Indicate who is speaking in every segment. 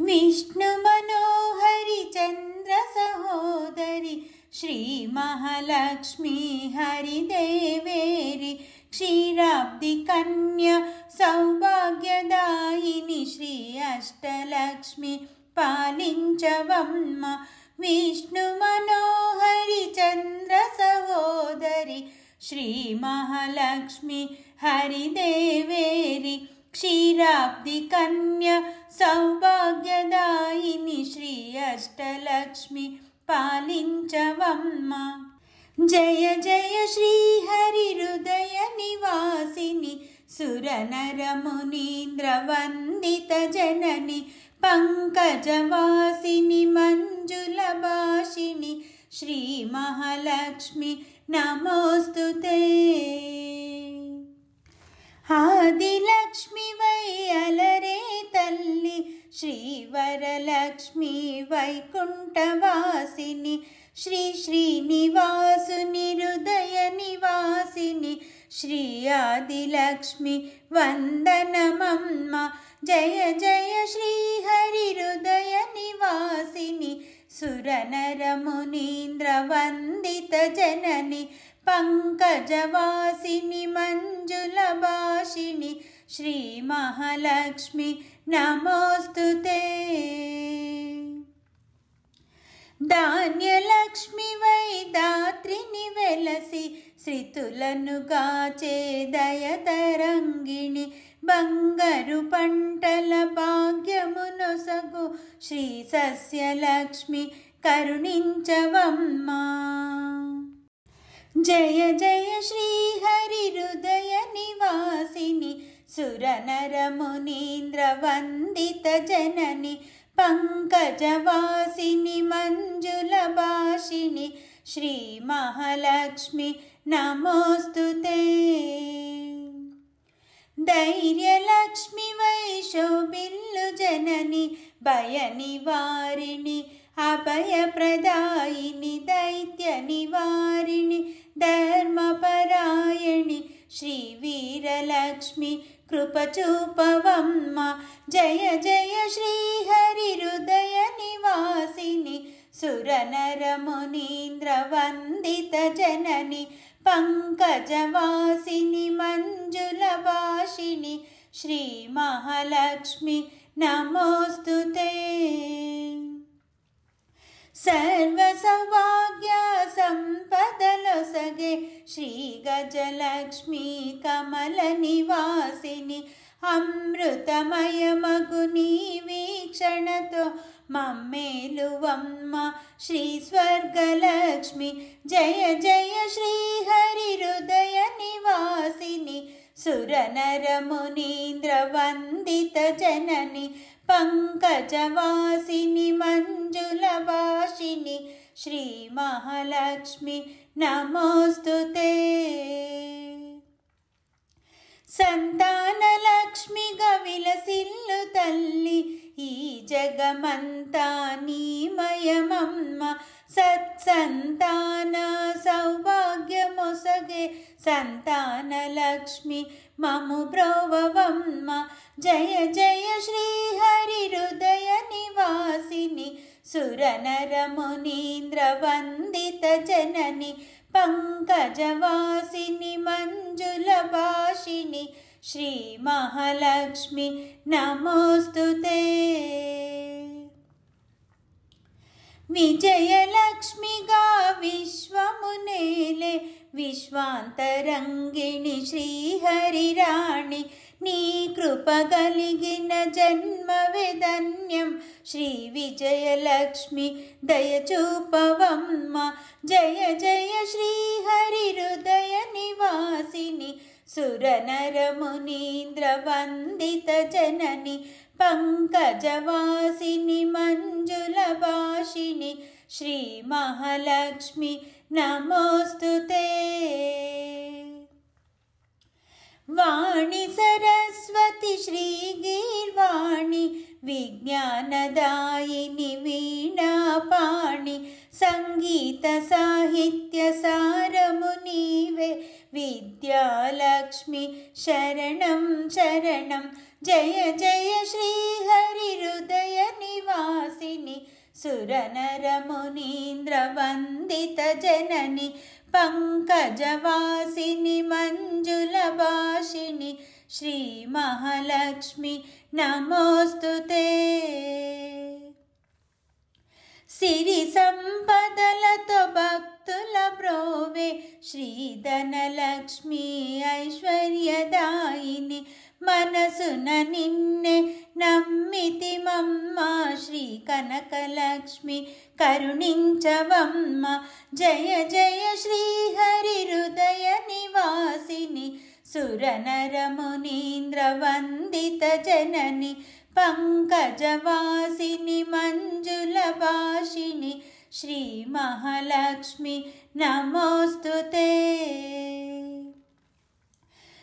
Speaker 1: विष्णु मनोहरि चंद्र सहोदरि श्री महालक्ष्मी हरिदेवेरि क्षीराब्धि कन्या सौभाग्यदायिनि श्री अष्टलक्ष्मी पालिंचवम्म। विष्णु मनोहरि चंद्र सहोदरि श्री महालक्ष्मी हरिदेवेरि क्षीराब्धि कन्या सौभाग्यदायिनि श्री अष्टलक्ष्मी पालिंचवम्म। जय जय श्री हरि हृदय निवासिनि सुरनर मुनीन्द्र वंदित जननि पंकजवासिनि मंजुलभाषिनि श्री महालक्ष्मी नमोस्तुते। आदिलक्ष्मी वै अलरे तल्ली श्री वरलक्ष्मी वैकुंठवासिनि श्री श्रीनिवासुनि हृदय निवासिनि श्री आदिलक्ष्मी वंदनमम्म। जय जय श्री हरि हृदय निवासिनि सुरनर मुनीन्द्र वंदित जननि पंकजवासिनि मंजुलभाषिनि श्री महालक्ष्मी नमोस्तुते। धान्यलक्ष्मी वै दात्रिनि वेलसि श्रीतुलनु गाचे दयतरंगिणि बंगरु पंटल भाग्यमुनొసగు श्री सस्यलक्ष्मी करुणिंचवम्मा। जय जय श्री हरि हृदय निवासिनि सुरनर मुनीन्द्र वंदित जननि पंकजवासिनि मंजुलभाषिनि श्री महालक्ष्मी नमोस्तुते। धैर्यलक्ष्मी वै शोभिल्लु जननि भय निवारिणि अभयप्रदायिनि दैत्य निवारिणि धर्मपरायणि श्री वीरलक्ष्मी कृपचूपवम्म। जय जय श्री हरि हृदय निवासिनि सुरनर मुनीन्द्र वंदित जननि पंकजवासिनि मंजुलभाषिनि श्री महालक्ष्मी नमोस्तुते। सर्व सौभाग्य संपदलొసగే श्री गजलक्ष्मी कमल निवासिनि अमृतमयमगु नी वीक्षणतो मम्मेलुवम्म श्री स्वर्गलक्ष्मी। जय जय श्री हरि हृदय निवासिनि सुरनर मुनीन्द्र वंदित जननि पंकजवासिनि मंजुलभाषिनि श्री महालक्ष्मी नमोस्तुते। संतानलक्ष्मी गविलसिल्लु तल्ली ई जगमंता नीमयमम्म। सत्संतान सौभाग्यमొసగే संतानलक्ष्मी ममु ब्रोववम्म। जय जय श्री हरि हृदय निवासिनि सुरनर मुनीन्द्र वंदित जननि पंकजवासिनि मंजुलभाषिनि श्री महालक्ष्मी नमोस्तुते। विजयलक्ष्मी गा विश्वमुनेले विश्वांतरंगिणि श्रीहरिराणि नी कृपगलिगिन जन्मवेदन्यं श्री विजयलक्ष्मी दयचूपवम्म। जय जय श्री हरि हृदय निवासिनि सुरनर मुनीन्द्र वंदित जननि पंकजवासिनि मंजुलभाषिनि श्री महालक्ष्मी नमोस्तुते। वाणी सरस्वती श्रीगीर्वाणी विज्ञानदायिनि वीणापाणि संगीत साहित्य सारमुनीवे विद्यालक्ष्मी शरणं शरणं। जय जय श्री हरि हृदय सुरनरमुनीन्द्रवन्दितजननि पंकजवासिनि मंजुलभाषिणि श्रीमहालक्ष्मी नमोस्तुते। सिरि संपदलतो भक्तुल ब्रोवे श्रीधनलक्ष्मी ऐश्वर्यदायिनि मनसुन निन्ने नम्मितिमम्म श्री कनकलक्ष्मी करुणिंचवम्म। जय जय श्री हरि हृदय निवासिनि सुरनरमुनीन्द्रवन्दित जननि पंकजवासिनि मंजुलभाषिणि श्री महालक्ष्मी नमोस्तुते।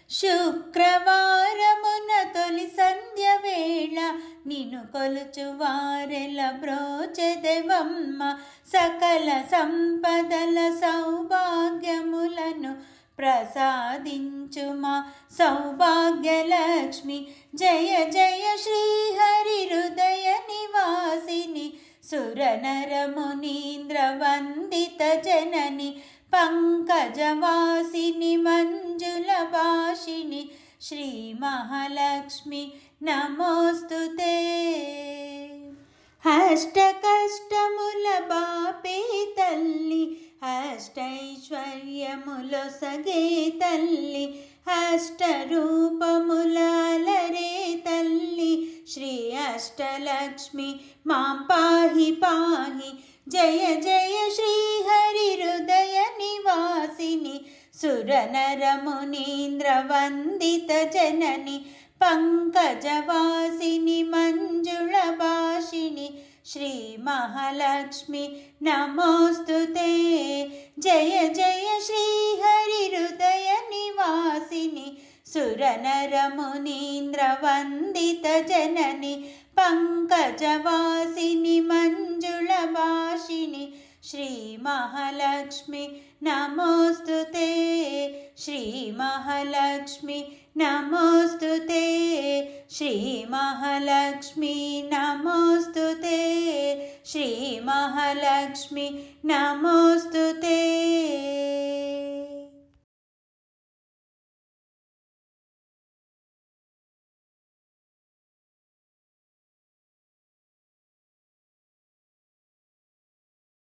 Speaker 1: शुक्रवारमुन तोलि संध्य वेळ निनु कोलुचुवारेल ब्रोचेदेवम्म। सकल संपदल सौभाग्यमुలను प्रसादिंचुमा सौभाग्यलक्ष्मी। जय जय श्री हरि हृदय निवासिनि सुरनरमुनीन्द्रवन्दित जननि पंकजवासिनि मंजुलभाषिणि श्री महालक्ष्मी नमोस्तुते। अष्टकष्टमुल बापे तल्लि अष्टैश्वर्यमुलొసగే तल्लि अष्टरूपमुलरे तल्लि श्री अष्टलक्ष्मी मां पाहि पाहि। जय जय श्री हरि हृदय निवासिनि सुरनरमुनीन्द्रवन्दित जननि पंकजवासिनि मंजुलभाषिणि श्री महालक्ष्मी नमोस्तुते। जय जय श्री हरि हृदय निवासिनि सुरनरमुनीन्द्रवन्दित जननि पंकजवासिनि मंजुलभाषिणि श्री महालक्ष्मी नमोस्तुते। श्री महालक्ष्मी नमोस्तुते। श्री महालक्ष्मी नमोस्तुते। श्री महालक्ष्मी नमोस्तुते।